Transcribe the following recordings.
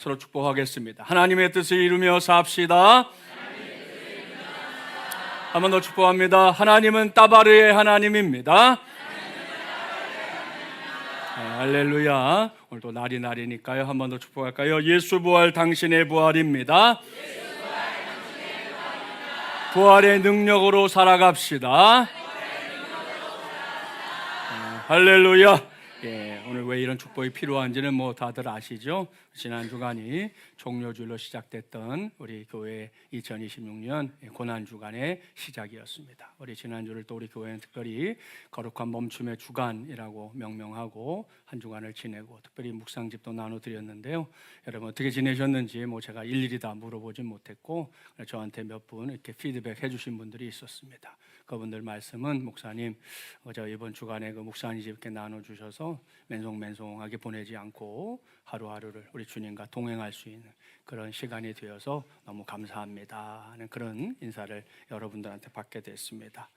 서로 축복하겠습니다. 하나님의 뜻을 이루며 삽시다. 한 번 더 축복합니다. 하나님은 따바르의 하나님입니다. 할렐루야. 오늘도 날이니까요. 한 번 더 축복할까요? 예수 부활 당신의 부활입니다. 부활의 능력으로 살아갑시다. 할렐루야. 오늘 왜 이런 축복이 필요한지는 다들 아시죠? 지난 주간이 종료주일로 시작됐던 우리 교회 2026년 고난주간의 시작이었습니다. 우리 지난주를 또 우리 교회는 특별히 거룩한 멈춤의 주간이라고 명명하고 한 주간을 지내고 특별히 묵상집도 나눠드렸는데요. 여러분 어떻게 지내셨는지 제가 일일이 다 물어보진 못했고 저한테 몇 분 이렇게 피드백 해주신 분들이 있었습니다. 그분들 말씀은 목사님 저 이번 주간에 그 목사님 집께 나눠주셔서 맨송맨송하게 보내지 않고 하루하루를 우리 주님과 동행할 수 있는 그런 시간이 되어서 너무 감사합니다 하는 그런 인사를 여러분들한테 받게 됐습니다.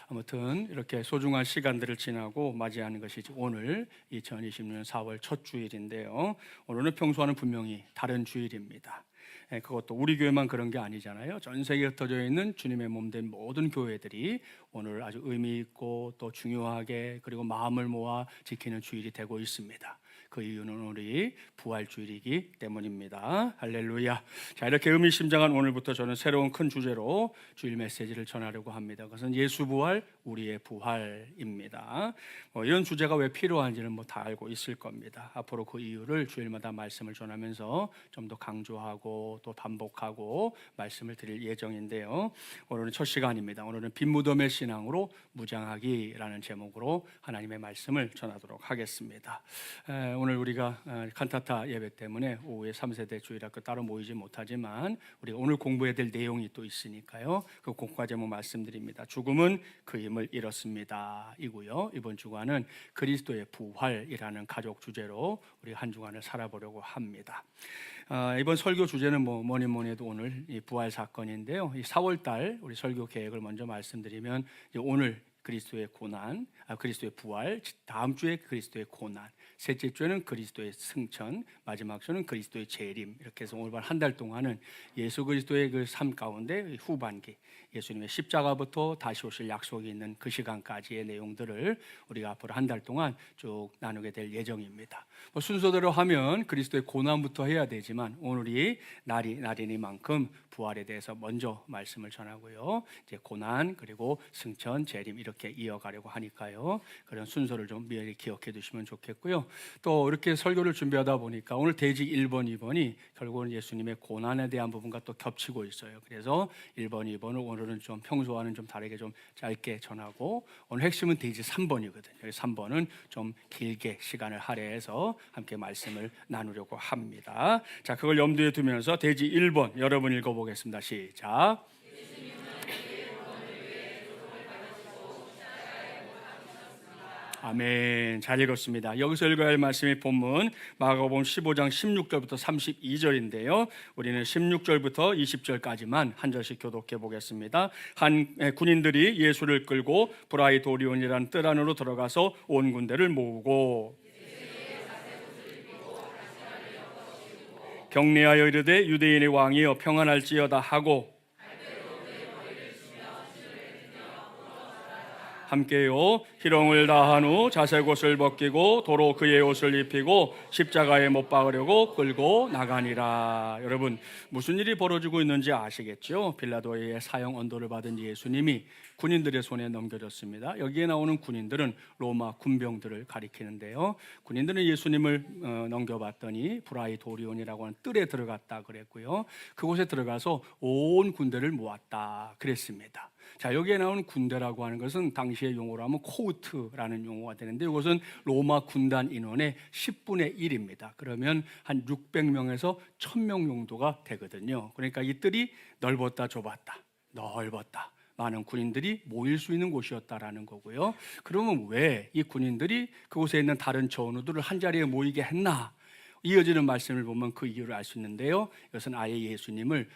아무튼 이렇게 소중한 시간들을 지나고 맞이하는 것이 오늘 2020년 4월 첫 주일인데요. 오늘은 평소와는 분명히 다른 주일입니다. 그것도 우리 교회만 그런 게 아니잖아요. 전 세계에 흩어져 있는 주님의 몸 된 모든 교회들이 오늘 아주 의미 있고 또 중요하게 그리고 마음을 모아 지키는 주일이 되고 있습니다. 그 이유는 우리 부활주일이기 때문입니다. 할렐루야. 자, 이렇게 의미심장한 오늘부터 저는 새로운 큰 주제로 주일 메시지를 전하려고 합니다. 그것은 예수 부활, 우리의 부활입니다. 이런 주제가 왜 필요한지는 다 알고 있을 겁니다. 앞으로 그 이유를 주일마다 말씀을 전하면서 좀 더 강조하고 또 반복하고 말씀을 드릴 예정인데요. 오늘은 첫 시간입니다. 오늘은 빈무덤의 신앙으로 무장하기라는 제목으로 하나님의 말씀을 전하도록 하겠습니다. 오늘 우리가 칸타타 예배 때문에 오후에 3세대 주일학교 따로 모이지 못하지만 우리가 오늘 공부해야 될 내용이 또 있으니까요. 그 공과 제목 말씀드립니다. 죽음은 그 힘을 잃었습니다 이고요. 이번 주간은 그리스도의 부활이라는 가족 주제로 우리 한 주간을 살아보려고 합니다. 이번 설교 주제는 뭐니 해도 오늘 이 부활 사건인데요. 이 4월달 우리 설교 계획을 먼저 말씀드리면 오늘 그리스도의 고난, 그리스도의 부활, 다음 주에 그리스도의 고난, 셋째 주에는 그리스도의 승천, 마지막 주는 그리스도의 재림. 이렇게 해서 오늘 한 달 동안은 예수 그리스도의 그 삶 가운데 후반기, 예수님의 십자가부터 다시 오실 약속이 있는 그 시간까지의 내용들을 우리가 앞으로 한 달 동안 쭉 나누게 될 예정입니다. 순서대로 하면 그리스도의 고난부터 해야 되지만 오늘이 날이니만큼 부활에 대해서 먼저 말씀을 전하고요. 이제 고난 그리고 승천, 재림 이렇게 이어가려고 하니까요. 그런 순서를 좀 미리 기억해 두시면 좋겠고요. 또 이렇게 설교를 준비하다 보니까 오늘 대지 1번, 2번이 결국은 예수님의 고난에 대한 부분과 또 겹치고 있어요. 그래서 1번, 2번을 오늘은 좀 평소와는 좀 다르게 좀 짧게 전하고 오늘 핵심은 대지 3번이거든요. 3번은 좀 길게 시간을 할애해서 함께 말씀을 나누려고 합니다. 자, 그걸 염두에 두면서 대지 1번 여러분 읽어보겠습니다. 시작. 아멘. 잘 읽었습니다. 여기서 읽어야 할 말씀이 본문 마가복음 15장 16절부터 32절인데요. 우리는 16절부터 20절까지만 한 절씩 교독해 보겠습니다. 한 군인들이 예수를 끌고 브라이도리온이라는 뜰 안으로 들어가서 온 군대를 모으고 격려하여 이르되 유대인의 왕이여 평안할지어다 하고 함께요 희롱을 다한 후 자색 옷을 벗기고 도로 그의 옷을 입히고 십자가에 못 박으려고 끌고 나가니라. 여러분 무슨 일이 벌어지고 있는지 아시겠죠? 빌라도의 사형 언도를 받은 예수님이 군인들의 손에 넘겨졌습니다. 여기에 나오는 군인들은 로마 군병들을 가리키는데요. 군인들은 예수님을 넘겨봤더니 브라이도리온이라고 하는 뜰에 들어갔다 그랬고요. 그곳에 들어가서 온 군대를 모았다 그랬습니다. 자, 여기에 나오는 군대라고 하는 것은 당시의 용어로 하면 코우트라는 용어가 되는데 이것은 로마 군단 인원의 10분의 1입니다. 그러면 한 600명에서 1000명 정도가 되거든요. 그러니까 이 뜰이 넓었다 좁았다 넓었다 많은 군인들이 모일 수 있는 곳이었다라는 거고요. 그러면 왜 이 군인들이 그곳에 있는 다른 전우들을 한자리에 모이게 했나? 이어지는 말씀을 보면 그 이유를 알 수 있는데요. 이것은 아예 예수님을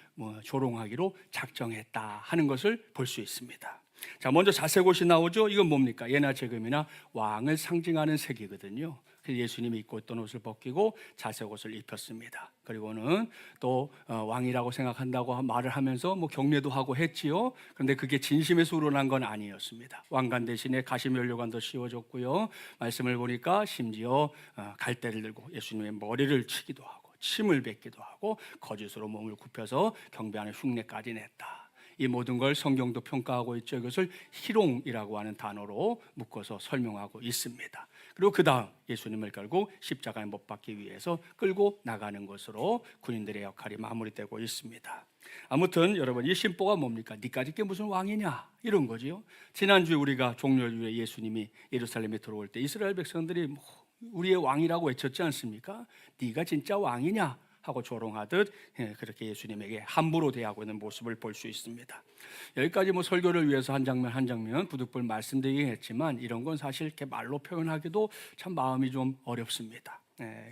조롱하기로 작정했다 하는 것을 볼 수 있습니다. 자, 먼저 자색 옷이 나오죠. 이건 뭡니까? 예나 지금이나 왕을 상징하는 색이거든요. 그래서 예수님이 입고 있던 옷을 벗기고 자색 옷을 입혔습니다. 그리고는 또 왕이라고 생각한다고 말을 하면서 뭐 경례도 하고 했지요. 그런데 그게 진심에서 우러난 건 아니었습니다. 왕관 대신에 가시면류관도 씌워줬고요. 말씀을 보니까 심지어 갈대를 들고 예수님의 머리를 치기도 하고 침을 뱉기도 하고 거짓으로 몸을 굽혀서 경배하는 흉내까지 냈다. 이 모든 걸 성경도 평가하고 있죠. 이것을 희롱이라고 하는 단어로 묶어서 설명하고 있습니다. 그리고 그 다음 예수님을 결국 십자가에 못 박기 위해서 끌고 나가는 것으로 군인들의 역할이 마무리되고 있습니다. 아무튼 여러분, 이 심보가 뭡니까? 니까지 게 무슨 왕이냐 이런 거지요. 지난주에 우리가 종려주에 예수님이 예루살렘에 들어올 때 이스라엘 백성들이 우리의 왕이라고 외쳤지 않습니까? 네가 진짜 왕이냐 하고 조롱하듯 그렇게 예수님에게 함부로 대하고 있는 모습을 볼 수 있습니다. 여기까지 뭐 설교를 위해서 한 장면 한 장면 부득불 말씀드리긴 했지만 이런 건 사실 이렇게 말로 표현하기도 참 마음이 좀 어렵습니다.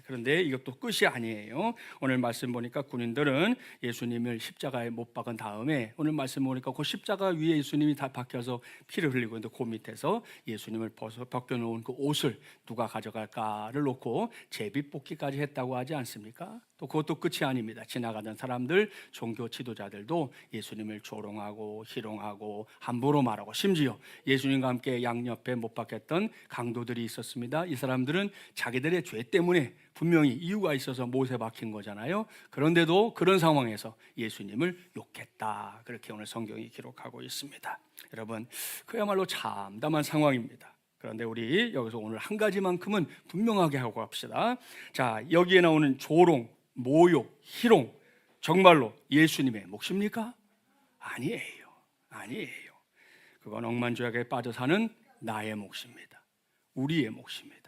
그런데 이것도 끝이 아니에요. 오늘 말씀 보니까 군인들은 예수님을 십자가에 못 박은 다음에 오늘 말씀 보니까 그 십자가 위에 예수님이 다 박혀서 피를 흘리고 있는데 그 밑에서 예수님을 벗겨놓은 그 옷을 누가 가져갈까를 놓고 제비뽑기까지 했다고 하지 않습니까? 또 그것도 끝이 아닙니다. 지나가던 사람들, 종교 지도자들도 예수님을 조롱하고 희롱하고 함부로 말하고 심지어 예수님과 함께 양옆에 못 박혔던 강도들이 있었습니다. 이 사람들은 자기들의 죄 때문에 분명히 이유가 있어서 못에 박힌 거잖아요. 그런데도 그런 상황에서 예수님을 욕했다. 그렇게 오늘 성경이 기록하고 있습니다. 여러분, 그야말로 참담한 상황입니다. 그런데 우리 여기서 오늘 한 가지만큼은 분명하게 하고 갑시다. 자, 여기에 나오는 조롱, 모욕, 희롱, 정말로 예수님의 몫입니까? 아니에요. 아니에요. 그건 억만죄악에 빠져 사는 나의 몫입니다. 우리의 몫입니다.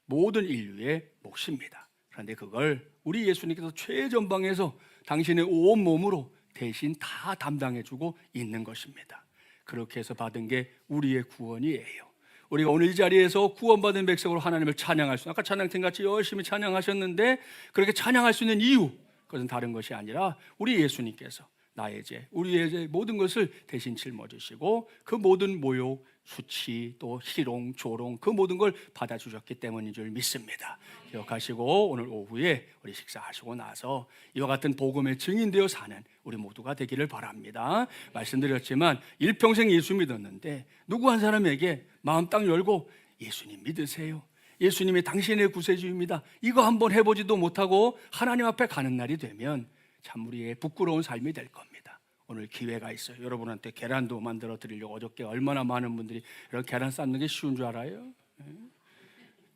모든 인류의 몫입니다. 그런데 그걸 우리 예수님께서 최전방에서 당신의 온 몸으로 대신 다 담당해주고 있는 것입니다. 그렇게 해서 받은 게 우리의 구원이에요. 우리가 오늘 이 자리에서 구원받은 백성으로 하나님을 찬양할 수, 아까 찬양팀 같이 열심히 찬양하셨는데 그렇게 찬양할 수 있는 이유, 그것은 다른 것이 아니라 우리 예수님께서 나의 죄, 우리의 죄 모든 것을 대신 짊어지시고 그 모든 모욕, 수치, 또 희롱, 조롱 그 모든 걸 받아주셨기 때문인 줄 믿습니다. 기억하시고 오늘 오후에 우리 식사하시고 나서 이와 같은 복음의 증인되어 사는 우리 모두가 되기를 바랍니다. 말씀드렸지만 일평생 예수 믿었는데 누구 한 사람에게 마음 딱 열고 예수님 믿으세요, 예수님이 당신의 구세주입니다, 이거 한번 해보지도 못하고 하나님 앞에 가는 날이 되면 참 우리의 부끄러운 삶이 될 겁니다. 오늘 기회가 있어요. 여러분한테 계란도 만들어 드리려고. 어저께 얼마나 많은 분들이 이런 계란 삶는 게 쉬운 줄 알아요?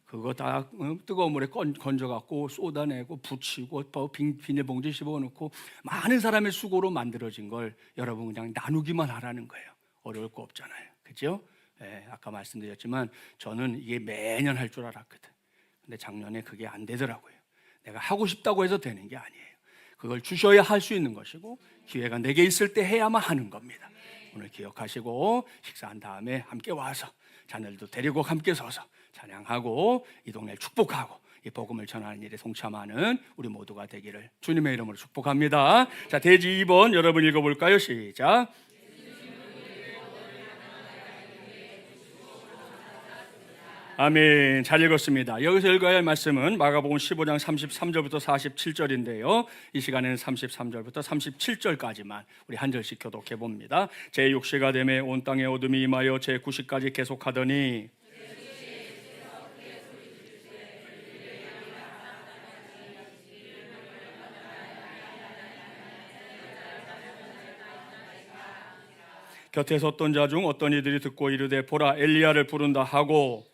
그거 다 뜨거운 물에 건져갖고 쏟아내고 붙이고 비닐봉지 씹어놓고 많은 사람의 수고로 만들어진 걸 여러분 그냥 나누기만 하라는 거예요. 어려울 거 없잖아요. 그죠? 아까 말씀드렸지만 저는 이게 매년 할 줄 알았거든. 근데 작년에 그게 안 되더라고요. 내가 하고 싶다고 해서 되는 게 아니에요. 그걸 주셔야 할 수 있는 것이고 기회가 내게 있을 때 해야만 하는 겁니다. 오늘 기억하시고 식사한 다음에 함께 와서 자녀들도 데리고 함께 서서 찬양하고 이 동네를 축복하고 이 복음을 전하는 일에 동참하는 우리 모두가 되기를 주님의 이름으로 축복합니다. 자, 대지 2번 여러분 읽어볼까요? 시작. 아멘. 잘 읽었습니다. 여기서 읽어야 할 말씀은 마가복음 15장 33절부터 47절인데요 이 시간에는 33절부터 37절까지만 우리 한 절씩 교독해 봅니다. 제6시가 되매 온 땅에 어둠이 임하여 제9시까지 계속하더니 곁에 섰던 자 중 어떤 이들이 듣고 이르되 보라 엘리야를 부른다 하고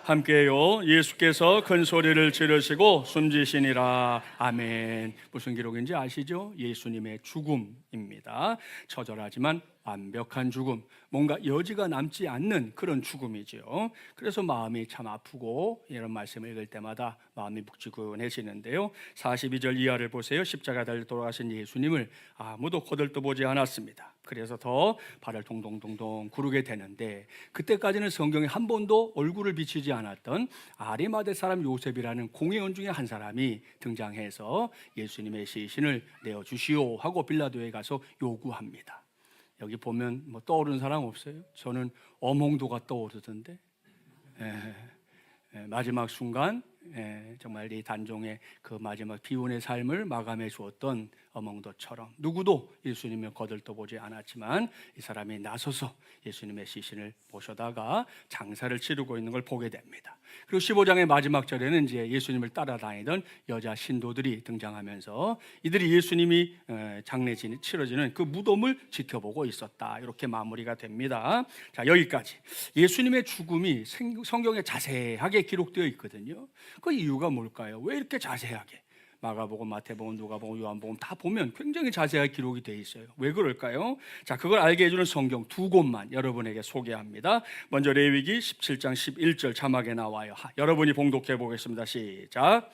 함께요. 예수께서 큰 소리를 지르시고 숨지시니라. 아멘. 무슨 기록인지 아시죠? 예수님의 죽음입니다. 처절하지만 완벽한 죽음, 뭔가 여지가 남지 않는 그런 죽음이죠. 그래서 마음이 참 아프고 이런 말씀을 읽을 때마다 마음이 묵직해지는데요. 42절 이하를 보세요. 십자가 달려 돌아가신 예수님을 아무도 거들떠보지 않았습니다. 그래서 더 발을 동동동동 구르게 되는데, 그때까지는 성경에 한 번도 얼굴을 비치지 않았던 아리마대 사람 요셉이라는 공회원 중에 한 사람이 등장해서 예수님의 시신을 내어주시오 하고 빌라도에 가서 요구합니다. 여기 보면 뭐 떠오르는 사람 없어요? 저는 엄홍도가 떠오르던데. 마지막 순간 정말 이 단종의 그 마지막 비운의 삶을 마감해 주었던 어몽도처럼 누구도 예수님을 거들떠보지 않았지만 이 사람이 나서서 예수님의 시신을 모셔다가 장사를 치르고 있는 걸 보게 됩니다. 그리고 15장의 마지막 절에는 이제 예수님을 따라다니던 여자 신도들이 등장하면서 이들이 예수님이 장례진이 치러지는 그 무덤을 지켜보고 있었다, 이렇게 마무리가 됩니다. 자, 여기까지. 예수님의 죽음이 성경에 자세하게 기록되어 있거든요. 그 이유가 뭘까요? 왜 이렇게 자세하게? 마가복음, 마태복음, 누가복음, 요한복음 다 보면 굉장히 자세하게 기록이 되어 있어요. 왜 그럴까요? 자, 그걸 알게 해주는 성경 두 곳만 여러분에게 소개합니다. 먼저 레위기 17장 11절 자막에 나와요. 여러분이 봉독해 보겠습니다. 시작.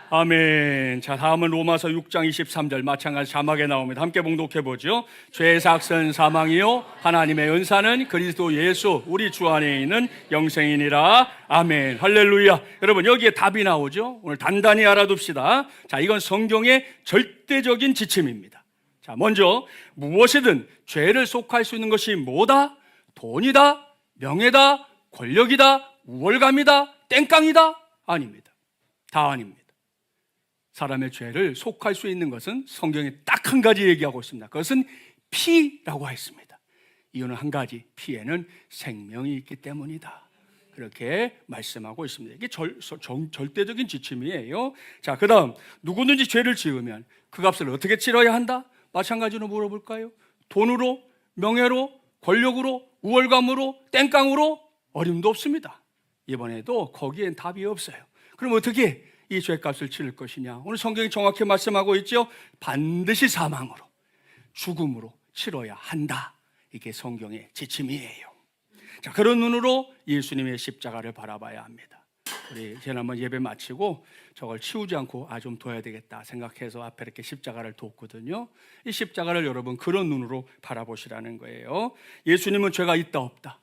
아멘. 자, 다음은 로마서 6장 23절 마찬가지 자막에 나옵니다. 함께 봉독해 보죠. 죄의 삭은 사망이요 하나님의 은사는 그리스도 예수 우리 주 안에 있는 영생이니라. 아멘. 할렐루야. 여러분, 여기에 답이 나오죠. 오늘 단단히 알아둡시다. 자, 이건 성경의 절대적인 지침입니다. 자, 먼저 무엇이든 죄를 속할 수 있는 것이 뭐다? 돈이다, 명예다, 권력이다, 우월감이다, 땡깡이다? 아닙니다. 다 아닙니다. 사람의 죄를 속할 수 있는 것은 성경에 딱 한 가지 얘기하고 있습니다. 그것은 피라고 했습니다. 이유는 한 가지, 피에는 생명이 있기 때문이다, 그렇게 말씀하고 있습니다. 이게 절대적인 지침이에요. 자, 그 다음, 누구든지 죄를 지으면 그 값을 어떻게 치러야 한다? 마찬가지로 물어볼까요? 돈으로, 명예로, 권력으로, 우월감으로, 땡깡으로? 어림도 없습니다. 이번에도 거기엔 답이 없어요. 그럼 어떻게 이 죄값을 치를 것이냐? 오늘 성경이 정확히 말씀하고 있죠. 반드시 사망으로, 죽음으로 치러야 한다. 이게 성경의 지침이에요. 자, 그런 눈으로 예수님의 십자가를 바라봐야 합니다. 우리 지난번 예배 마치고 저걸 치우지 않고 좀 둬야 되겠다 생각해서 앞에 이렇게 십자가를 뒀거든요. 이 십자가를 여러분 그런 눈으로 바라보시라는 거예요. 예수님은 죄가 있다 없다?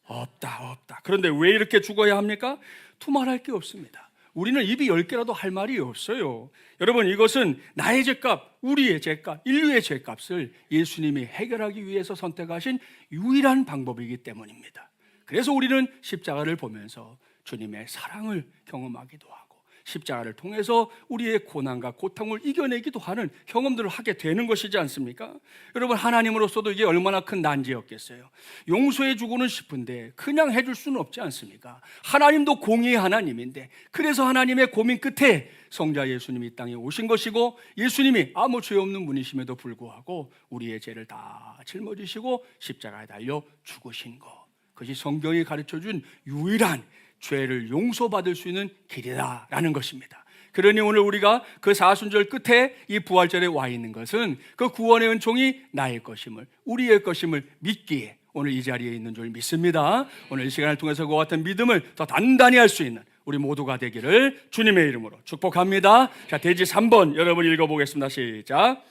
없다. 그런데 왜 이렇게 죽어야 합니까? 두말할 게 없습니다. 우리는 입이 10개라도 할 말이 없어요. 여러분, 이것은 나의 죄값, 우리의 죄값, 인류의 죄값을 예수님이 해결하기 위해서 선택하신 유일한 방법이기 때문입니다. 그래서 우리는 십자가를 보면서 주님의 사랑을 경험하기도 하고 십자가를 통해서 우리의 고난과 고통을 이겨내기도 하는 경험들을 하게 되는 것이지 않습니까? 여러분, 하나님으로서도 이게 얼마나 큰 난제였겠어요. 용서해 주고는 싶은데 그냥 해줄 수는 없지 않습니까? 하나님도 공의의 하나님인데, 그래서 하나님의 고민 끝에 성자 예수님이 이 땅에 오신 것이고, 예수님이 아무 죄 없는 분이심에도 불구하고 우리의 죄를 다 짊어지시고 십자가에 달려 죽으신 것, 그것이 성경이 가르쳐준 유일한 죄를 용서받을 수 있는 길이다라는 것입니다. 그러니 오늘 우리가 그 사순절 끝에 이 부활절에 와 있는 것은 그 구원의 은총이 나의 것임을, 우리의 것임을 믿기에 오늘 이 자리에 있는 줄 믿습니다. 오늘 이 시간을 통해서 그와 같은 믿음을 더 단단히 할 수 있는 우리 모두가 되기를 주님의 이름으로 축복합니다. 자, 대지 3번 여러분 읽어보겠습니다. 시작.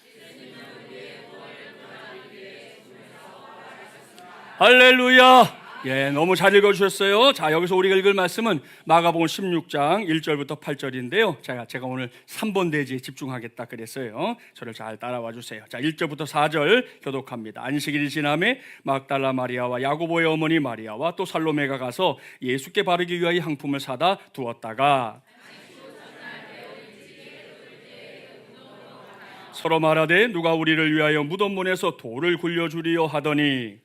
할렐루야. 예, 너무 잘 읽어주셨어요. 자, 여기서 우리가 읽을 말씀은 마가복음 16장 1절부터 8절인데요. 제가 오늘 3번 대지에 집중하겠다 그랬어요. 저를 잘 따라와 주세요. 자, 1절부터 4절 교독합니다. 안식일이 지남에 막달라 마리아와 야고보의 어머니 마리아와 또 살로메가 가서 예수께 바르기 위하여 향품을 사다 두었다가 서로 말하되 누가 우리를 위하여 무덤 문에서 돌을 굴려주리요 하더니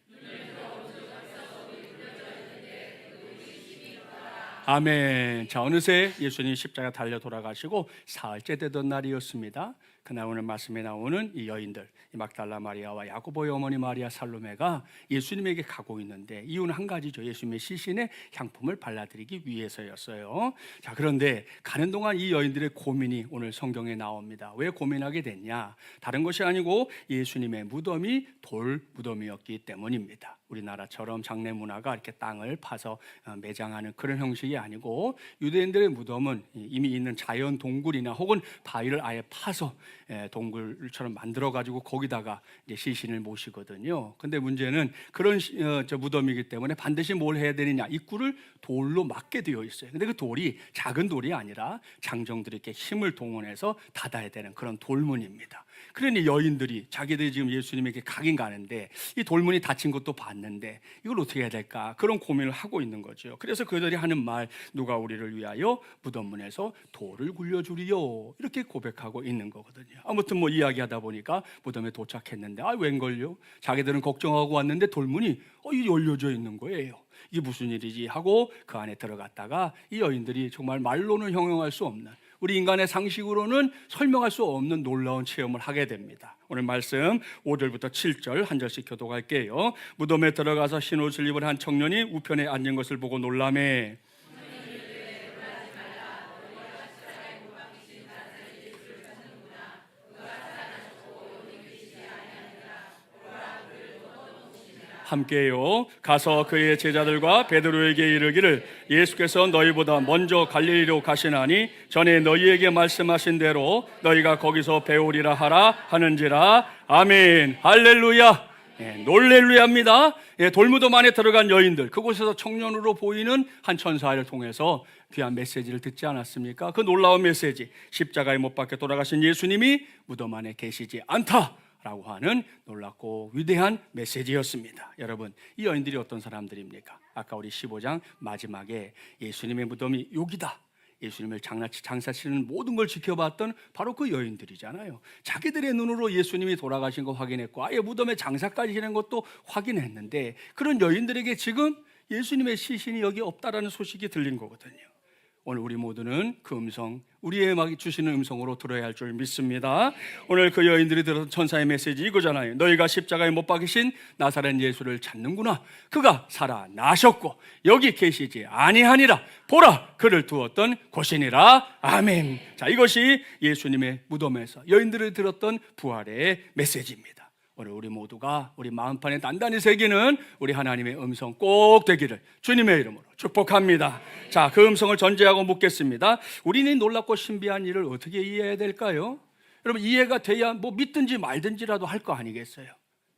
아멘. 자, 어느새 예수님이 십자가 달려 돌아가시고 사흘째 되던 날이었습니다. 그날 오늘 말씀에 나오는 이 여인들, 이 막달라 마리아와 야고보의 어머니 마리아 살로메가 예수님에게 가고 있는데 이유는 한 가지죠. 예수님의 시신에 향품을 발라드리기 위해서였어요. 자, 그런데 가는 동안 이 여인들의 고민이 오늘 성경에 나옵니다. 왜 고민하게 됐냐? 다른 것이 아니고 예수님의 무덤이 돌 무덤이었기 때문입니다. 우리나라처럼 장례 문화가 이렇게 땅을 파서 매장하는 그런 형식이 아니고 유대인들의 무덤은 이미 있는 자연 동굴이나 혹은 바위를 아예 파서 동굴처럼 만들어 가지고 거기다가 이제 시신을 모시거든요. 근데 문제는 그런 무덤이기 때문에 반드시 뭘 해야 되느냐? 입구를 돌로 막게 되어 있어요. 근데 그 돌이 작은 돌이 아니라 장정들이 이렇게 힘을 동원해서 닫아야 되는 그런 돌문입니다. 그러니 여인들이 자기들이 지금 예수님에게 가긴 가는데 이 돌문이 닫힌 것도 봤는데 이걸 어떻게 해야 될까? 그런 고민을 하고 있는 거죠. 그래서 그들이 하는 말, 누가 우리를 위하여 무덤문에서 돌을 굴려주리요, 이렇게 고백하고 있는 거거든요. 아무튼 뭐 이야기하다 보니까 무덤에 도착했는데 웬걸요? 자기들은 걱정하고 왔는데 돌문이 열려져 있는 거예요. 이게 무슨 일이지 하고 그 안에 들어갔다가 이 여인들이 정말 말로는 형용할 수 없는, 우리 인간의 상식으로는 설명할 수 없는 놀라운 체험을 하게 됩니다. 오늘 말씀 5절부터 7절 한 절씩 교독할게요. 무덤에 들어가서 흰 옷을 입은 한 청년이 우편에 앉은 것을 보고 놀라매 함께요. 가서 그의 제자들과 베드로에게 이르기를 예수께서 너희보다 먼저 갈릴리로 가시나니 전에 너희에게 말씀하신 대로 너희가 거기서 배우리라 하라 하는지라. 아멘. 할렐루야. 놀렐루야입니다. 돌무덤 안에 들어간 여인들, 그곳에서 청년으로 보이는 한 천사를 통해서 귀한 메시지를 듣지 않았습니까? 그 놀라운 메시지, 십자가에 못 박혀 돌아가신 예수님이 무덤 안에 계시지 않다 라고 하는 놀랍고 위대한 메시지였습니다. 여러분, 이 여인들이 어떤 사람들입니까? 아까 우리 15장 마지막에 예수님의 무덤이 여기다, 예수님을 장사치는 모든 걸 지켜봤던 바로 그 여인들이잖아요. 자기들의 눈으로 예수님이 돌아가신 거 확인했고 아예 무덤에 장사까지 지낸 것도 확인했는데, 그런 여인들에게 지금 예수님의 시신이 여기 없다라는 소식이 들린 거거든요. 오늘 우리 모두는 그 음성, 우리에게 주시는 음성으로 들어야 할 줄 믿습니다. 오늘 그 여인들이 들었던 천사의 메시지 이거잖아요. 너희가 십자가에 못 박이신 나사렛 예수를 찾는구나. 그가 살아나셨고 여기 계시지 아니하니라. 보라, 그를 두었던 곳이니라. 아멘. 자, 이것이 예수님의 무덤에서 여인들을 들었던 부활의 메시지입니다. 오늘 우리 모두가 우리 마음판에 단단히 새기는 우리 하나님의 음성 꼭 되기를 주님의 이름으로 축복합니다. 자, 그 음성을 전제하고 묻겠습니다. 우리는 놀랍고 신비한 일을 어떻게 이해해야 될까요? 여러분, 이해가 돼야 뭐 믿든지 말든지라도 할 거 아니겠어요?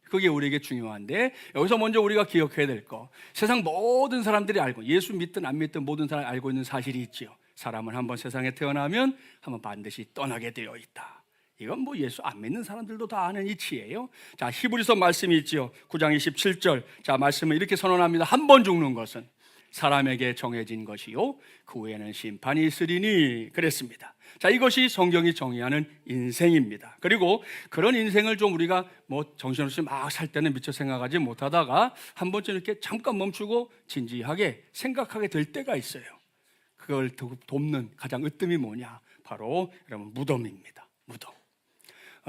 그게 우리에게 중요한데, 여기서 먼저 우리가 기억해야 될 거, 세상 모든 사람들이 알고, 예수 믿든 안 믿든 모든 사람이 알고 있는 사실이 있지요. 사람은 한번 세상에 태어나면 한번 반드시 떠나게 되어 있다. 이건 뭐 예수 안 믿는 사람들도 다 아는 이치예요. 자, 히브리서 말씀이 있지요. 9장 27절. 자, 말씀을 이렇게 선언합니다. 한 번 죽는 것은 사람에게 정해진 것이요 그 후에는 심판이 있으리니 그랬습니다. 자, 이것이 성경이 정의하는 인생입니다. 그리고 그런 인생을 좀 우리가 뭐 정신없이 막 살 때는 미처 생각하지 못하다가 한 번쯤 이렇게 잠깐 멈추고 진지하게 생각하게 될 때가 있어요. 그걸 돕는 가장 으뜸이 뭐냐? 바로 여러분 무덤입니다. 무덤.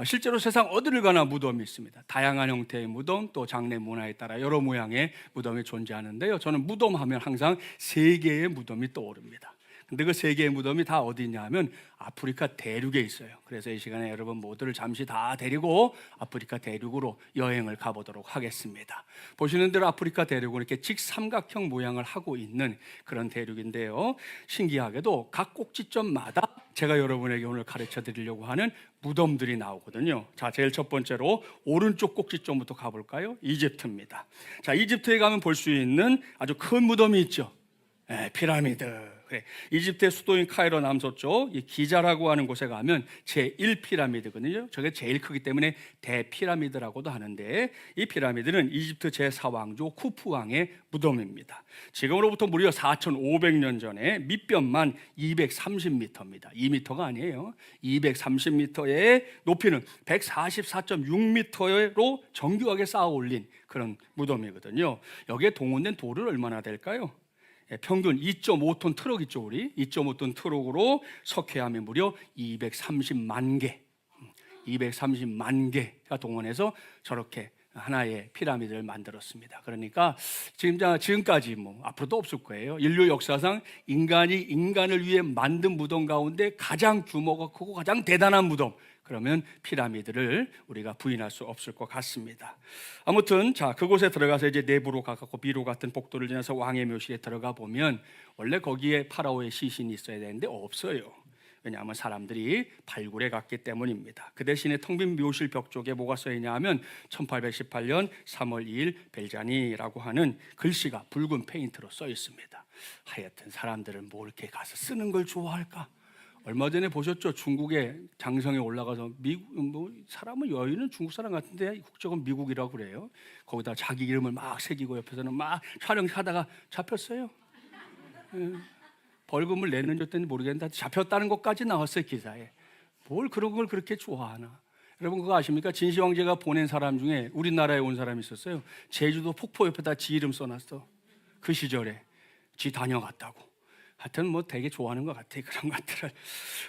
실제로 세상 어디를 가나 무덤이 있습니다. 다양한 형태의 무덤, 또 장례 문화에 따라 여러 모양의 무덤이 존재하는데요. 저는 무덤 하면 항상 세 개의 무덤이 떠오릅니다. 근데 그 세 개의 무덤이 다 어디 있냐 하면 아프리카 대륙에 있어요. 그래서 이 시간에 여러분 모두를 잠시 다 데리고 아프리카 대륙으로 여행을 가보도록 하겠습니다. 보시는 대로 아프리카 대륙은 이렇게 직삼각형 모양을 하고 있는 그런 대륙인데요. 신기하게도 각 꼭지점마다 제가 여러분에게 오늘 가르쳐 드리려고 하는 무덤들이 나오거든요. 자, 제일 첫 번째로 오른쪽 꼭지점부터 가볼까요? 이집트입니다. 자, 이집트에 가면 볼 수 있는 아주 큰 무덤이 있죠. 피라미드. 이집트의 수도인 카이로 남서쪽 이 기자라고 하는 곳에 가면 제1피라미드거든요. 저게 제일 크기 때문에 대피라미드라고도 하는데, 이 피라미드는 이집트 제4왕조 쿠프 왕의 무덤입니다. 지금으로부터 무려 4,500년 전에 밑변만 230m입니다. 2m가 아니에요. 230m의 높이는 144.6m로 정교하게 쌓아 올린 그런 무덤이거든요. 여기에 동원된 돌은 얼마나 될까요? 평균 2.5톤 트럭 있죠, 우리 2.5톤 트럭으로 석회암이 무려 230만 개. 230만 개가 동원해서 저렇게 하나의 피라미드를 만들었습니다. 그러니까 지금까지 뭐 앞으로도 없을 거예요. 인류 역사상 인간이 인간을 위해 만든 무덤 가운데 가장 규모가 크고 가장 대단한 무덤, 그러면 피라미드를 우리가 부인할 수 없을 것 같습니다. 아무튼 자, 그곳에 들어가서 이제 내부로 가고 비로 같은 복도를 지나서 왕의 묘실에 들어가 보면 원래 거기에 파라오의 시신이 있어야 되는데 없어요. 왜냐하면 사람들이 발굴해 갔기 때문입니다. 그 대신에 텅 빈 묘실 벽 쪽에 뭐가 써 있냐 하면 1818년 3월 2일 벨자니라고 하는 글씨가 붉은 페인트로 써 있습니다. 하여튼 사람들은 뭐 이렇게 가서 쓰는 걸 좋아할까? 얼마 전에 보셨죠? 중국에 장성에 올라가서 뭐 사람은 여인은 중국 사람 같은데 국적은 미국이라고 그래요. 거기다 자기 이름을 막 새기고 옆에서는 막 촬영하다가 잡혔어요. 벌금을 내는 줬더니 모르겠는데 잡혔다는 것까지 나왔어요, 기사에. 뭘 그런 걸 그렇게 좋아하나? 여러분 그거 아십니까? 진시 황제가 보낸 사람 중에 우리나라에 온 사람이 있었어요. 제주도 폭포 옆에다 지 이름 써놨어. 그 시절에 지 다녀갔다고. 하여튼 뭐 되게 좋아하는 것 같아요, 그런 것들을.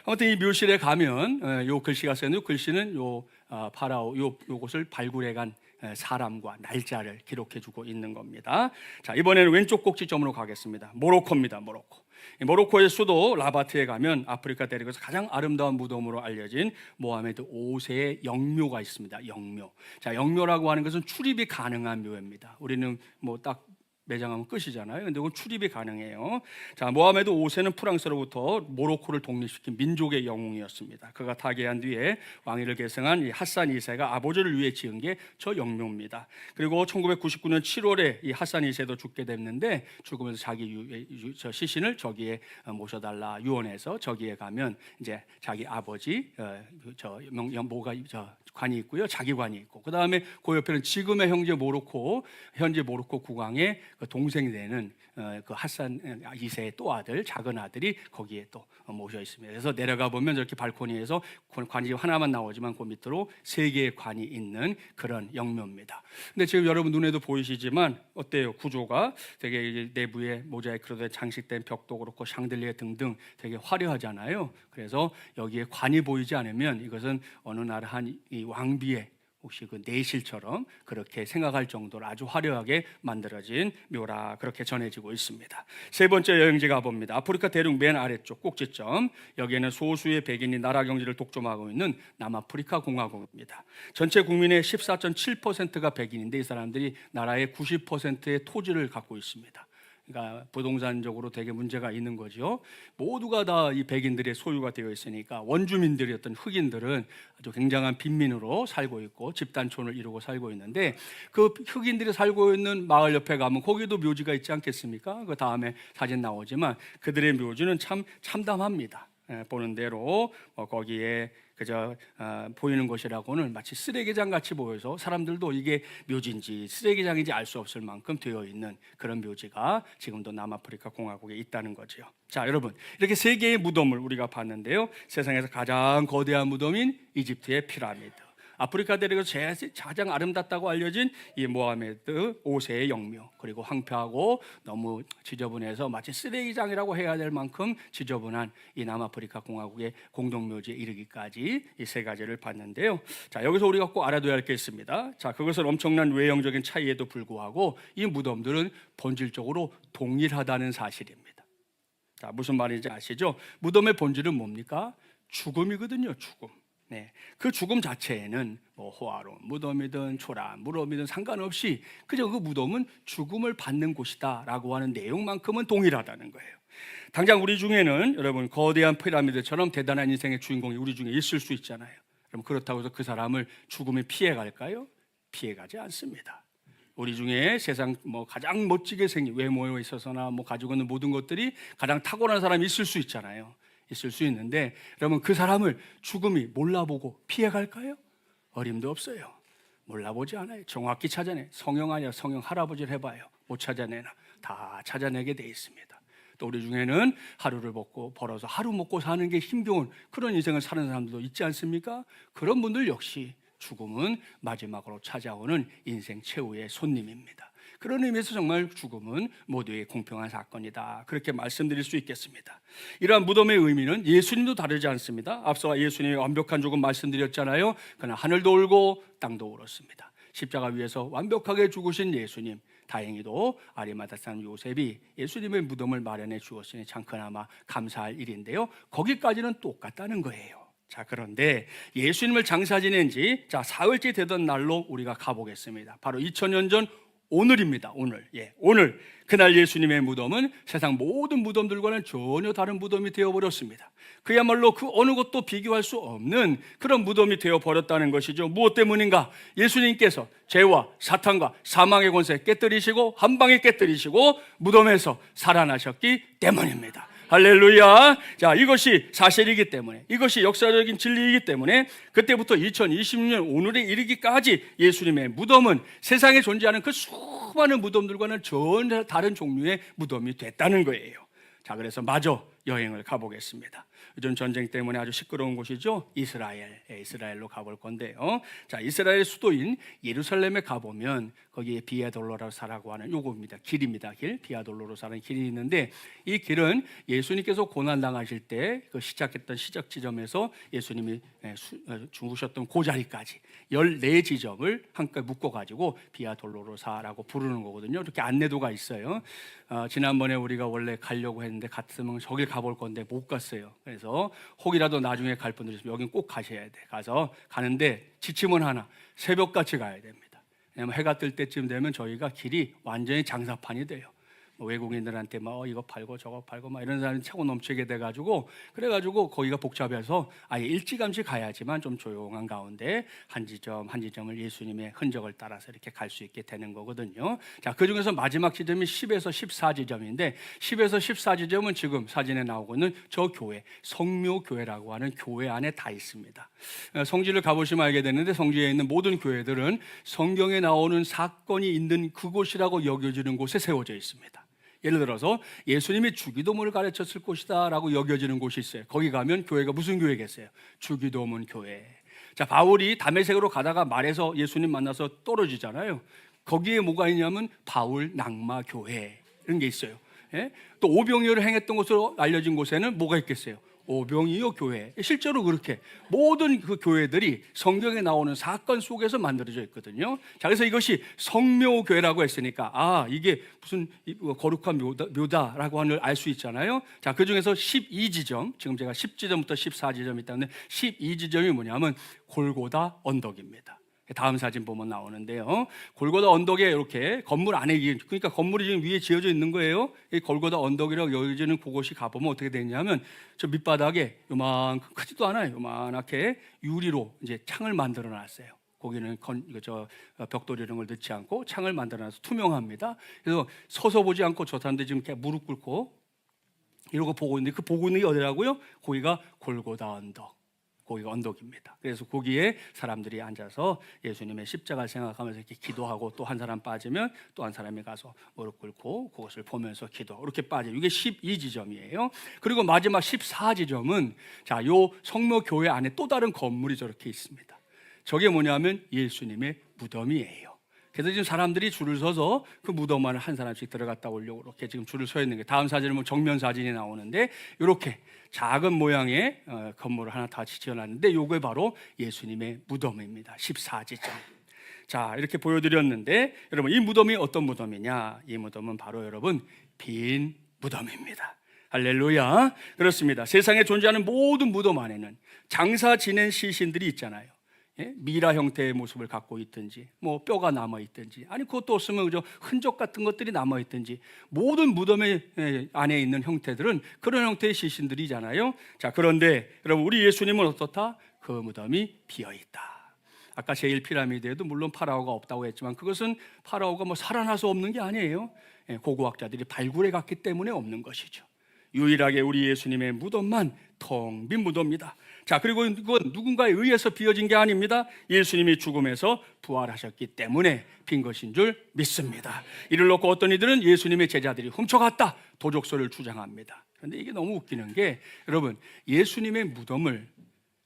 아무튼 이 묘실에 가면 요 글씨가 쓰여있는 글씨는 요 파라오 요곳을 발굴해간 사람과 날짜를 기록해주고 있는 겁니다. 자, 이번에는 왼쪽 꼭지점으로 가겠습니다. 모로코입니다, 모로코. 모로코의 수도 라바트에 가면 아프리카 대륙에서 가장 아름다운 무덤으로 알려진 모하메드 5세의 영묘가 있습니다. 영묘. 자, 영묘라고 하는 것은 출입이 가능한 묘입니다. 우리는 뭐 딱 매장하면 끝이잖아요. 근데 이건 출입이 가능해요. 자, 모하메드 5세는 프랑스로부터 모로코를 독립시킨 민족의 영웅이었습니다. 그가 타계한 뒤에 왕위를 계승한 이 핫산 2세가 아버지를 위해 지은 게 저 영묘입니다. 그리고 1999년 7월에 이 핫산 2세도 죽게 됐는데 죽으면서 자기 저 시신을 저기에 모셔달라 유언해서 저기에 가면 이제 자기 아버지 관이 있고요, 자기 관이 있고, 그 다음에 그 옆에는 지금의 현재 모로코 국왕의 그 동생이 되는 그 핫산 2세의 또 아들, 작은 아들이 거기에 또 모셔 있습니다. 그래서 내려가 보면 저렇게 발코니에서 관이 하나만 나오지만 그 밑으로 3개의 관이 있는 그런 영묘입니다. 근데 지금 여러분 눈에도 보이시지만 어때요? 구조가 되게 내부에 모자이크로 된 장식된 벽도 그렇고 샹들리에 등등 되게 화려하잖아요. 그래서 여기에 관이 보이지 않으면 이것은 어느 나라 한 이 왕비의 혹시 그 내실처럼 그렇게 생각할 정도로 아주 화려하게 만들어진 묘라, 그렇게 전해지고 있습니다. 세 번째 여행지 가봅니다. 아프리카 대륙 맨 아래쪽 꼭지점, 여기에는 소수의 백인이 나라 경제를 독점하고 있는 남아프리카 공화국입니다. 전체 국민의 14.7%가 백인인데 이 사람들이 나라의 90%의 토지를 갖고 있습니다. 그러니까 부동산적으로 되게 문제가 있는 거죠. 모두가 다 이 백인들의 소유가 되어 있으니까 원주민들이었던 흑인들은 아주 굉장한 빈민으로 살고 있고 집단촌을 이루고 살고 있는데, 그 흑인들이 살고 있는 마을 옆에 가면 거기도 묘지가 있지 않겠습니까? 그 다음에 사진 나오지만 그들의 묘지는 참 참담합니다. 보는 대로 거기에 그저 보이는 것이라고는 마치 쓰레기장 같이 보여서 사람들도 이게 묘지인지 쓰레기장인지 알 수 없을 만큼 되어 있는 그런 묘지가 지금도 남아프리카 공화국에 있다는 거죠. 자, 여러분, 이렇게 3개의 무덤을 우리가 봤는데요. 세상에서 가장 거대한 무덤인 이집트의 피라미드, 아프리카 대륙에서 가장 아름답다고 알려진 이 모하메드 5세의 영묘, 그리고 황폐하고 너무 지저분해서 마치 쓰레기장이라고 해야 될 만큼 지저분한 이 남아프리카 공화국의 공동묘지에 이르기까지 이 3가지를 봤는데요. 자, 여기서 우리가 꼭 알아둬야 할 게 있습니다. 자, 그것은 엄청난 외형적인 차이에도 불구하고 이 무덤들은 본질적으로 동일하다는 사실입니다. 자, 무슨 말인지 아시죠? 무덤의 본질은 뭡니까? 죽음이거든요, 죽음. 네, 그 죽음 자체에는 뭐 호화로운 무덤이든 초라한 무덤이든 상관없이 그저 그 무덤은 죽음을 받는 곳이다라고 하는 내용만큼은 동일하다는 거예요. 당장 우리 중에는 여러분 거대한 피라미드처럼 대단한 인생의 주인공이 우리 중에 있을 수 있잖아요. 그럼 그렇다고 해서 그 사람을 죽음이 피해갈까요? 피해가지 않습니다. 우리 중에 세상 뭐 가장 멋지게 생긴 외모에 있어서나 뭐 가지고 있는 모든 것들이 가장 탁월한 사람이 있을 수 있잖아요. 있을 수 있는데 여러분 그 사람을 죽음이 몰라보고 피해갈까요? 어림도 없어요. 몰라보지 않아요. 정확히 찾아내. 성형 아니야 성형 할아버지를 해봐요. 못 찾아내나. 다 찾아내게 돼 있습니다. 또 우리 중에는 하루를 벌어서 하루 먹고 사는 게 힘겨운 그런 인생을 사는 사람들도 있지 않습니까? 그런 분들 역시 죽음은 마지막으로 찾아오는 인생 최후의 손님입니다. 그런 의미에서 정말 죽음은 모두의 공평한 사건이다, 그렇게 말씀드릴 수 있겠습니다. 이러한 무덤의 의미는 예수님도 다르지 않습니다. 앞서 예수님의 완벽한 죽음 말씀드렸잖아요. 그러나 하늘도 울고 땅도 울었습니다. 십자가 위에서 완벽하게 죽으신 예수님, 다행히도 아리마다 사람 요셉이 예수님의 무덤을 마련해 주었으니 참 그나마 감사할 일인데요, 거기까지는 똑같다는 거예요. 자, 그런데 예수님을 장사 지낸 지 사흘째 되던 날로 우리가 가보겠습니다. 바로 2000년 전 오늘입니다. 오늘 그날 예수님의 무덤은 세상 모든 무덤들과는 전혀 다른 무덤이 되어버렸습니다. 그야말로 그 어느 것도 비교할 수 없는 그런 무덤이 되어버렸다는 것이죠. 무엇 때문인가? 예수님께서 죄와 사탄과 사망의 권세 깨뜨리시고 한 방에 깨뜨리시고 무덤에서 살아나셨기 때문입니다. 할렐루야. 자, 이것이 사실이기 때문에, 이것이 역사적인 진리이기 때문에 그때부터 2026년 오늘에 이르기까지 예수님의 무덤은 세상에 존재하는 그 수많은 무덤들과는 전혀 다른 종류의 무덤이 됐다는 거예요. 자, 그래서 마저 여행을 가보겠습니다. 요즘 전쟁 때문에 아주 시끄러운 곳이죠. 이스라엘로 가볼 건데요. 자, 이스라엘 수도인 예루살렘에 가보면 거기에 비아돌로로사라고 하는 요겁니다. 길입니다. 비아돌로로사라는 길이 있는데, 이 길은 예수님께서 고난 당하실 때 그 시작했던 시작 지점에서 예수님이 죽으셨던 그 자리까지 14지점을 한꺼번에 묶어가지고 비아돌로로사라고 부르는 거거든요. 이렇게 안내도가 있어요. 지난번에 우리가 원래 가려고 했는데 갔으면 저길 가볼 건데 못 갔어요. 그래서 혹이라도 나중에 갈 분들 있으면 여긴 꼭 가셔야 돼. 가서 가는데 지침은 하나, 새벽같이 가야 됩니다. 왜냐면 해가 뜰 때쯤 되면 저희가 길이 완전히 장사판이 돼요. 외국인들한테 이거 팔고 저거 팔고 이런 사람이 차고 넘치게 돼가지고, 그래가지고 거기가 복잡해서 아예 일찌감치 가야지만 좀 조용한 가운데 한 지점을 예수님의 흔적을 따라서 이렇게 갈 수 있게 되는 거거든요. 자, 그 중에서 마지막 지점이 10에서 14지점인데 10에서 14지점은 지금 사진에 나오고 있는 저 교회, 성묘교회라고 하는 교회 안에 다 있습니다. 성지를 가보시면 알게 되는데, 성지에 있는 모든 교회들은 성경에 나오는 사건이 있는 그곳이라고 여겨지는 곳에 세워져 있습니다. 예를 들어서 예수님이 주기도문을 가르쳤을 곳이다 라고 여겨지는 곳이 있어요. 거기 가면 교회가 무슨 교회겠어요? 주기도문 교회. 자, 바울이 다메섹으로 가다가 말에서 예수님 만나서 떨어지잖아요. 거기에 뭐가 있냐면 바울 낙마 교회, 이런 게 있어요. 예? 또 오병이어를 행했던 것으로 알려진 곳에는 뭐가 있겠어요? 오병이어 교회. 실제로 그렇게 모든 그 교회들이 성경에 나오는 사건 속에서 만들어져 있거든요. 자, 그래서 이것이 성묘교회라고 했으니까 이게 무슨 거룩한 묘다라고 하는 걸 알 수 있잖아요. 자, 그 중에서 12지점, 지금 제가 10지점부터 14지점이 있다는데 12지점이 뭐냐면 골고다 언덕입니다. 다음 사진 보면 나오는데요. 골고다 언덕에 이렇게 건물 안에, 그러니까 건물이 지금 위에 지어져 있는 거예요. 이 골고다 언덕이라고 여겨지는 그곳이 가보면 어떻게 되냐면 저 밑바닥에 요만큼, 크지도 않아요. 요만하게 유리로 이제 창을 만들어 놨어요. 거기는 벽돌 이런 걸 넣지 않고 창을 만들어 놔서 투명합니다. 그래서 서서 보지 않고 저 사람들이 지금 이렇게 무릎 꿇고 이러고 보고 있는데, 그 보고 있는 게 어디라고요? 거기가 골고다 언덕. 거기가 언덕입니다. 그래서 거기에 사람들이 앉아서 예수님의 십자가를 생각하면서 이렇게 기도하고, 또 한 사람 빠지면 또 한 사람이 가서 무릎 꿇고 그것을 보면서 기도, 이렇게 빠져요. 이게 12지점이에요. 그리고 마지막 14지점은 요 성묘교회 안에 또 다른 건물이 저렇게 있습니다. 저게 뭐냐면 예수님의 무덤이에요. 그래서 지금 사람들이 줄을 서서 그 무덤 안에 한 사람씩 들어갔다 오려고 이렇게 지금 줄을 서 있는 게, 다음 사진은 뭐 정면 사진이 나오는데 이렇게 작은 모양의 건물을 하나 다시 지어놨는데 요게 바로 예수님의 무덤입니다. 14지점. 자, 이렇게 보여드렸는데 여러분, 이 무덤이 어떤 무덤이냐? 이 무덤은 바로 여러분 빈 무덤입니다. 할렐루야. 그렇습니다. 세상에 존재하는 모든 무덤 안에는 장사 지낸 시신들이 있잖아요. 미라 형태의 모습을 갖고 있든지, 뭐 뼈가 남아 있든지, 아니 그것도 없으면 그저 흔적 같은 것들이 남아 있든지, 모든 무덤의 안에 있는 형태들은 그런 형태의 시신들이잖아요. 자, 그런데 여러분, 우리 예수님은 어떻다? 그 무덤이 비어 있다. 아까 제일 피라미드에도 물론 파라오가 없다고 했지만 그것은 파라오가 뭐 살아나서 없는 게 아니에요. 고고학자들이 발굴해 갔기 때문에 없는 것이죠. 유일하게 우리 예수님의 무덤만 텅 빈 무덤입니다. 자, 그리고 이건 누군가에 의해서 비어진 게 아닙니다. 예수님이 죽음에서 부활하셨기 때문에 빈 것인 줄 믿습니다. 이를 놓고 어떤 이들은 예수님의 제자들이 훔쳐갔다, 도적설을 주장합니다. 그런데 이게 너무 웃기는 게, 여러분, 예수님의 무덤을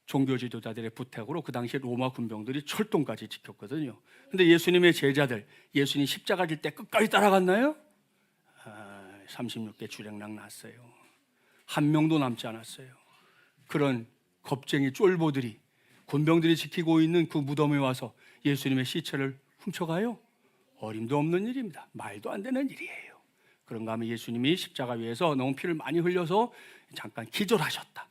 종교 지도자들의 부탁으로 그 당시 로마 군병들이 철동까지 지켰거든요. 근데 예수님의 제자들, 예수님 십자가 질 때 끝까지 따라갔나요? 36개 주랭랑 났어요. 한 명도 남지 않았어요. 그런 겁쟁이 쫄보들이, 군병들이 지키고 있는 그 무덤에 와서 예수님의 시체를 훔쳐가요? 어림도 없는 일입니다. 말도 안 되는 일이에요. 그런가 하면 예수님이 십자가 위에서 너무 피를 많이 흘려서 잠깐 기절하셨다.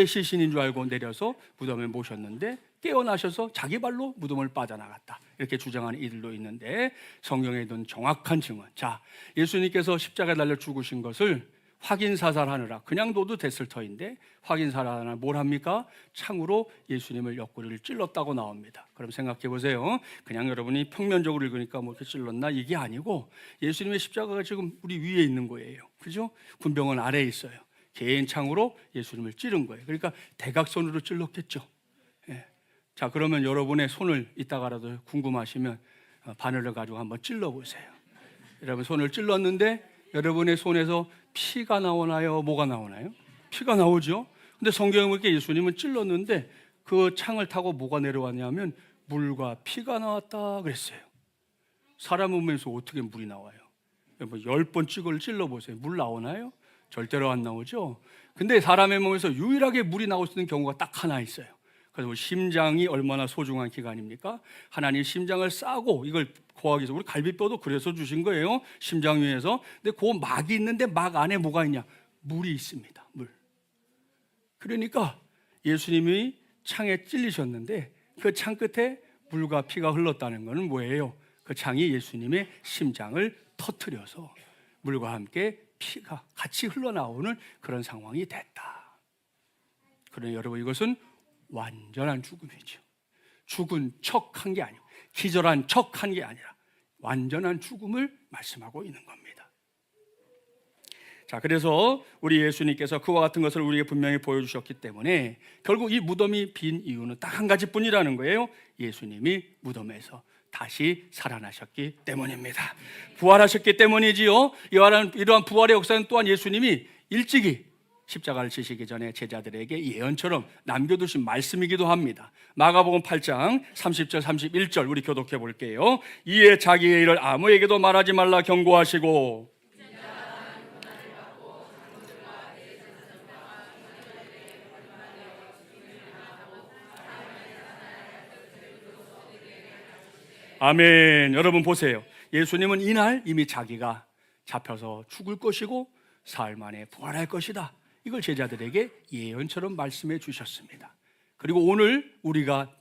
시신인 줄 알고 내려서 무덤에 모셨는데 깨어나셔서 자기 발로 무덤을 빠져나갔다. 이렇게 주장하는 이들도 있는데 성경에 있는 정확한 증언. 자, 예수님께서 십자가에 달려 죽으신 것을 확인사살하느라 그냥 둬도 됐을 터인데 확인사살하느라 뭘 합니까? 창으로 예수님을 옆구리를 찔렀다고 나옵니다. 그럼 생각해 보세요. 그냥 여러분이 평면적으로 읽으니까 뭐 이렇게 찔렀나? 이게 아니고 예수님의 십자가가 지금 우리 위에 있는 거예요. 그죠? 군병은 아래에 있어요. 개인 창으로 예수님을 찌른 거예요. 그러니까 대각선으로 찔렀겠죠. 예. 자, 그러면 여러분의 손을 이따가라도 궁금하시면 바늘을 가지고 한번 찔러보세요. 여러분 손을 찔렀는데 여러분의 손에서 피가 나오나요? 뭐가 나오나요? 피가 나오죠. 근데 성경에 보니까 예수님은 찔렀는데 그 창을 타고 뭐가 내려왔냐면 물과 피가 나왔다 그랬어요. 사람 몸에서 어떻게 물이 나와요? 10번 찔러보세요. 물 나오나요? 절대로 안 나오죠. 근데 사람의 몸에서 유일하게 물이 나올 수 있는 경우가 딱 하나 있어요. 그래서 심장이 얼마나 소중한 기관입니까? 하나님 심장을 싸고 이걸 구하기 위해서 우리 갈비뼈도 그래서 주신 거예요. 심장 위에서. 근데 그 막이 있는데 막 안에 뭐가 있냐? 물이 있습니다. 물. 그러니까 예수님이 창에 찔리셨는데 그 창 끝에 물과 피가 흘렀다는 것은 뭐예요? 그 창이 예수님의 심장을 터뜨려서 물과 함께 피가 같이 흘러나오는 그런 상황이 됐다. 그러나 여러분 이것은 완전한 죽음이죠. 죽은 척한 게 아니고 기절한 척한 게 아니라 완전한 죽음을 말씀하고 있는 겁니다. 자, 그래서 우리 예수님께서 그와 같은 것을 우리에게 분명히 보여주셨기 때문에 결국 이 무덤이 빈 이유는 딱 한 가지뿐이라는 거예요. 예수님이 무덤에서 다시 살아나셨기 때문입니다. 부활하셨기 때문이지요. 이러한 부활의 역사는 또한 예수님이 일찍이 십자가를 지시기 전에 제자들에게 예언처럼 남겨두신 말씀이기도 합니다. 마가복음 8장 30절 31절 우리 교독해 볼게요. 이에 자기의 일을 아무에게도 말하지 말라 경고하시고 아멘. 여러분 보세요. 예수님은 이날 이미 자기가 잡혀서 죽을 것이고 사흘 만에 부활할 것이다. 이걸 제자들에게 예언처럼 말씀해 주셨습니다. 그리고 오늘 우리가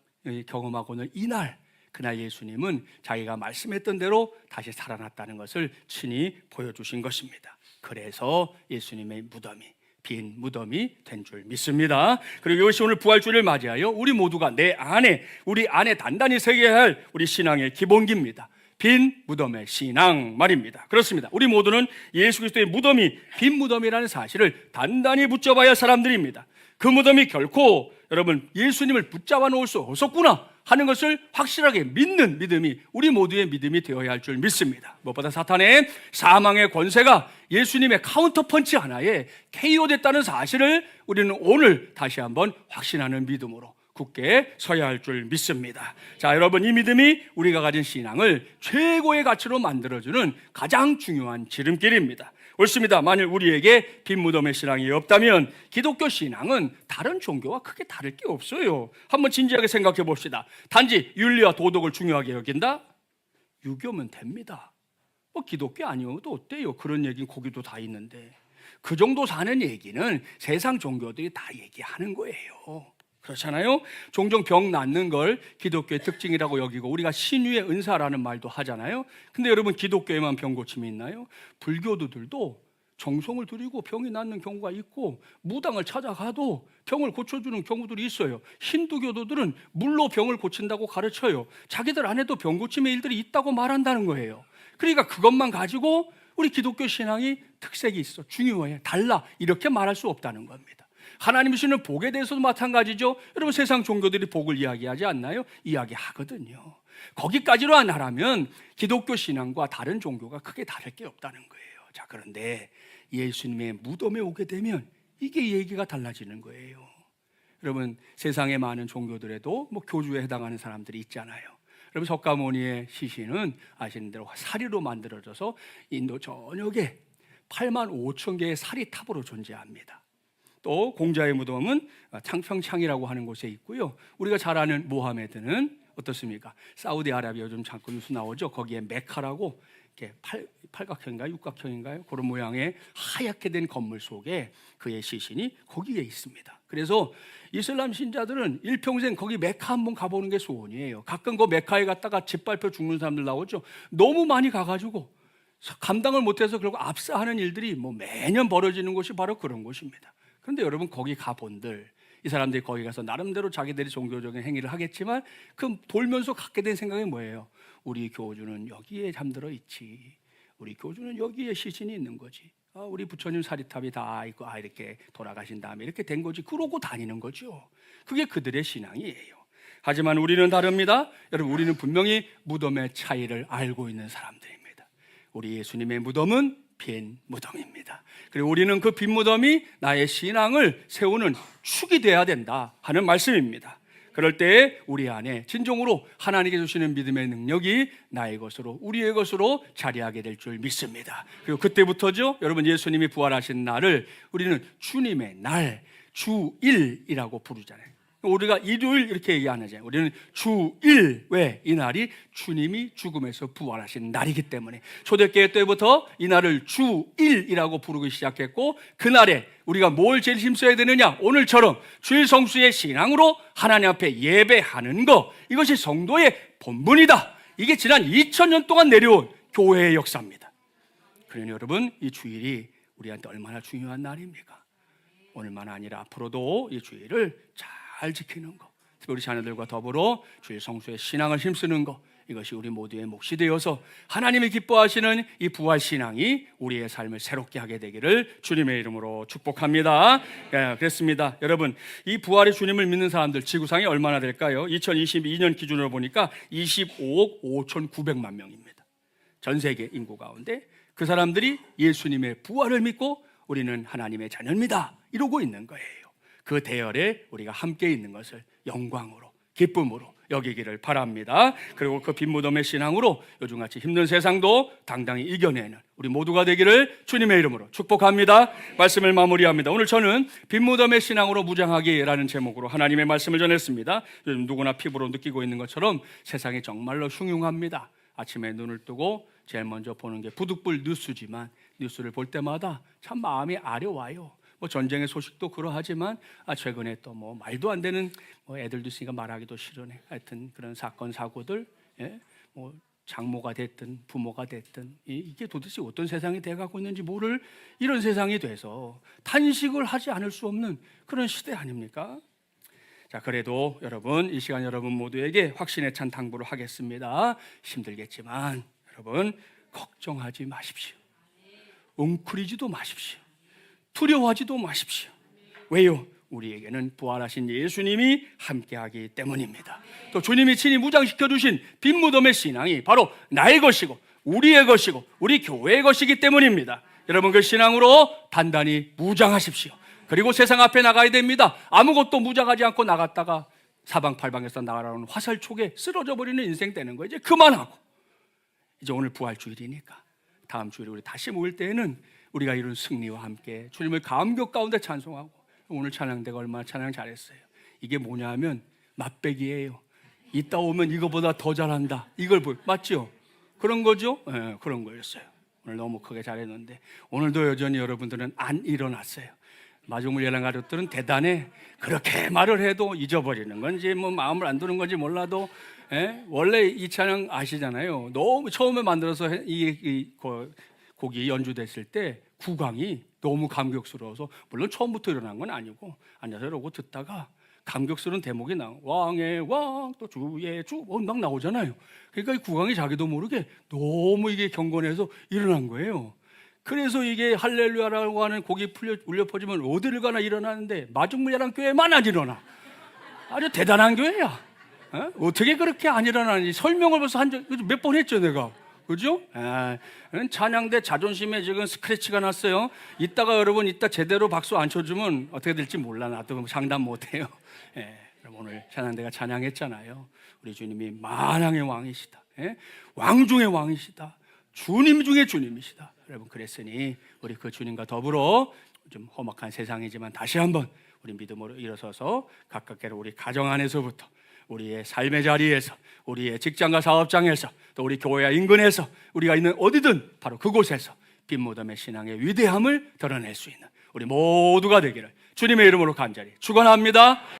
경험하고 있는 이날, 그날 예수님은 자기가 말씀했던 대로 다시 살아났다는 것을 친히 보여주신 것입니다. 그래서 예수님의 무덤이 빈 무덤이 된 줄 믿습니다. 그리고 이것이 오늘 부활주일을 맞이하여 우리 모두가 우리 안에 단단히 새겨야 할 우리 신앙의 기본기입니다. 빈 무덤의 신앙 말입니다. 그렇습니다. 우리 모두는 예수 그리스도의 무덤이 빈 무덤이라는 사실을 단단히 붙잡아야 할 사람들입니다. 그 무덤이 결코 여러분 예수님을 붙잡아 놓을 수 없었구나 하는 것을 확실하게 믿는 믿음이 우리 모두의 믿음이 되어야 할 줄 믿습니다. 무엇보다 사탄의 사망의 권세가 예수님의 카운터 펀치 하나에 KO됐다는 사실을 우리는 오늘 다시 한번 확신하는 믿음으로 굳게 서야 할 줄 믿습니다. 자, 여러분 이 믿음이 우리가 가진 신앙을 최고의 가치로 만들어주는 가장 중요한 지름길입니다. 옳습니다. 만일 우리에게 빈 무덤의 신앙이 없다면 기독교 신앙은 다른 종교와 크게 다를 게 없어요. 한번 진지하게 생각해 봅시다. 단지 윤리와 도덕을 중요하게 여긴다? 유교면 됩니다. 뭐 기독교 아니어도 어때요? 그런 얘기는 거기도 다 있는데 그 정도 사는 얘기는 세상 종교들이 다 얘기하는 거예요. 그렇잖아요. 종종 병 낫는 걸 기독교의 특징이라고 여기고 우리가 신유의 은사라는 말도 하잖아요. 근데 여러분 기독교에만 병 고침이 있나요? 불교도들도 정성을 들이고 병이 낫는 경우가 있고 무당을 찾아가도 병을 고쳐주는 경우들이 있어요. 힌두교도들은 물로 병을 고친다고 가르쳐요. 자기들 안에도 병 고침의 일들이 있다고 말한다는 거예요. 그러니까 그것만 가지고 우리 기독교 신앙이 특색이 있어, 중요해, 달라 이렇게 말할 수 없다는 겁니다. 하나님 주시는 복에 대해서도 마찬가지죠. 여러분 세상 종교들이 복을 이야기하지 않나요? 이야기하거든요. 거기까지로 하라면 기독교 신앙과 다른 종교가 크게 다를 게 없다는 거예요. 자, 그런데 예수님의 무덤에 오게 되면 이게 얘기가 달라지는 거예요. 여러분 세상의 많은 종교들에도 뭐 교주에 해당하는 사람들이 있잖아요. 여러분 석가모니의 시신은 아시는 대로 사리로 만들어져서 인도 전역에 8만 5천 개의 사리탑으로 존재합니다. 또 공자의 무덤은 창평창이라고 하는 곳에 있고요. 우리가 잘 아는 모하메드는 어떻습니까? 사우디아라비아 요즘 잠깐 뉴스 나오죠. 거기에 메카라고 이렇게 팔각형인가요? 육각형인가요? 그런 모양의 하얗게 된 건물 속에 그의 시신이 거기에 있습니다. 그래서 이슬람 신자들은 일평생 거기 메카 한번 가보는 게 소원이에요. 가끔 그 메카에 갔다가 짓밟혀 죽는 사람들 나오죠. 너무 많이 가가지고 감당을 못해서 결국 압사하는 일들이 뭐 매년 벌어지는 곳이 바로 그런 곳입니다. 그런데 여러분 거기 가본들 이 사람들이 거기 가서 나름대로 자기들이 종교적인 행위를 하겠지만 그 돌면서 갖게 된 생각이 뭐예요? 우리 교주는 여기에 잠들어 있지. 우리 교주는 여기에 시신이 있는 거지. 우리 부처님 사리탑이 다 있고 이렇게 돌아가신 다음에 이렇게 된 거지. 그러고 다니는 거죠. 그게 그들의 신앙이에요. 하지만 우리는 다릅니다. 여러분 우리는 분명히 무덤의 차이를 알고 있는 사람들입니다. 우리 예수님의 무덤은 빈 무덤입니다. 그리고 우리는 그 빈 무덤이 나의 신앙을 세우는 축이 돼야 된다 하는 말씀입니다. 그럴 때 우리 안에 진정으로 하나님께 주시는 믿음의 능력이 나의 것으로 우리의 것으로 자리하게 될 줄 믿습니다. 그리고 그때부터죠, 여러분 예수님이 부활하신 날을 우리는 주님의 날, 주일이라고 부르잖아요. 우리가 일요일 이렇게 얘기 안 하잖아요. 우리는 주일, 왜? 이 날이 주님이 죽음에서 부활하신 날이기 때문에 초대교회 때부터 이 날을 주일이라고 부르기 시작했고, 그날에 우리가 뭘 제일 힘써야 되느냐? 오늘처럼 주일 성수의 신앙으로 하나님 앞에 예배하는 것, 이것이 성도의 본분이다. 이게 지난 2000년 동안 내려온 교회의 역사입니다. 그러니 여러분, 이 주일이 우리한테 얼마나 중요한 날입니까? 오늘만 아니라 앞으로도 이 주일을 잘 지키는 것, 우리 자녀들과 더불어 주일 성수의 신앙을 힘쓰는 것, 이것이 우리 모두의 몫이 되어서 하나님이 기뻐하시는 이 부활 신앙이 우리의 삶을 새롭게 하게 되기를 주님의 이름으로 축복합니다. 그렇습니다. 여러분, 이 부활의 주님을 믿는 사람들 지구상에 얼마나 될까요? 2022년 기준으로 보니까 25억 5,900만 명입니다. 전 세계 인구 가운데 그 사람들이 예수님의 부활을 믿고 우리는 하나님의 자녀입니다 이러고 있는 거예요. 그 대열에 우리가 함께 있는 것을 영광으로, 기쁨으로 여기기를 바랍니다. 그리고 그 빈 무덤의 신앙으로 요즘같이 힘든 세상도 당당히 이겨내는 우리 모두가 되기를 주님의 이름으로 축복합니다. 말씀을 마무리합니다. 오늘 저는 빈 무덤의 신앙으로 무장하기라는 제목으로 하나님의 말씀을 전했습니다. 요즘 누구나 피부로 느끼고 있는 것처럼 세상이 정말로 흉흉합니다. 아침에 눈을 뜨고 제일 먼저 보는 게 부득불 뉴스지만 뉴스를 볼 때마다 참 마음이 아려와요. 뭐 전쟁의 소식도 그러하지만 최근에 또 뭐 말도 안 되는 애들도 있으니까 말하기도 싫으네. 하여튼 그런 사건 사고들, 뭐 장모가 됐든 부모가 됐든 이게 도대체 어떤 세상이 돼가고 있는지 모를 이런 세상이 돼서 탄식을 하지 않을 수 없는 그런 시대 아닙니까? 자, 그래도 여러분, 이 시간 여러분 모두에게 확신에 찬 당부를 하겠습니다. 힘들겠지만 여러분 걱정하지 마십시오. 웅크리지도 마십시오. 두려워하지도 마십시오. 왜요? 우리에게는 부활하신 예수님이 함께하기 때문입니다. 또 주님이 친히 무장시켜 주신 빈 무덤의 신앙이 바로 나의 것이고 우리의 것이고 우리 교회의 것이기 때문입니다. 여러분 그 신앙으로 단단히 무장하십시오. 그리고 세상 앞에 나가야 됩니다. 아무것도 무장하지 않고 나갔다가 사방팔방에서 나가라는 화살촉에 쓰러져 버리는 인생 되는 거 이제 그만하고, 이제 오늘 부활주일이니까 다음 주일에 우리 다시 모일 때에는 우리가 이룬 승리와 함께 주님을 감격 가운데 찬송하고, 오늘 찬양대가 얼마나 찬양 잘했어요. 이게 뭐냐 하면 맛배기예요. 이따 오면 이거보다 더 잘한다, 이걸 맞죠? 그런 거죠? 네, 그런 거였어요. 오늘 너무 크게 잘했는데 오늘도 여전히 여러분들은 안 일어났어요. 마중물 예랑 가족들은 대단해. 그렇게 말을 해도 잊어버리는 건지 뭐 마음을 안 두는 건지 몰라도, 원래 이 찬양 아시잖아요. 너무 처음에 만들어서 이 곡이 연주됐을 때 구강이 너무 감격스러워서, 물론 처음부터 일어난 건 아니고 앉아서 이러고 듣다가 감격스러운 대목이 왕의 왕 또 주의 주 막 나오잖아요. 그러니까 이 구강이 자기도 모르게 너무 이게 경건해서 일어난 거예요. 그래서 이게 할렐루야라고 하는 곡이 울려 퍼지면 어디를 가나 일어나는데 마중물야랑 교회만 안 일어나. 아주 대단한 교회야. 어떻게 그렇게 안 일어나는지 설명을 벌써 몇 번 했죠 내가. 그죠? 찬양대 자존심에 지금 스크래치가 났어요. 이따가 여러분 이따 제대로 박수 안 쳐주면 어떻게 될지 몰라. 나도 장담 못해요. 그럼 오늘 찬양대가 찬양했잖아요. 우리 주님이 만왕의 왕이시다. 왕 중의 왕이시다. 주님 중의 주님이시다. 여러분 그랬으니 우리 그 주님과 더불어 좀 험악한 세상이지만 다시 한번 우리 믿음으로 일어서서 가깝게로 우리 가정 안에서부터 우리의 삶의 자리에서 우리의 직장과 사업장에서 또 우리 교회와 인근에서 우리가 있는 어디든 바로 그곳에서 빈무덤의 신앙의 위대함을 드러낼 수 있는 우리 모두가 되기를 주님의 이름으로 간절히 축원합니다.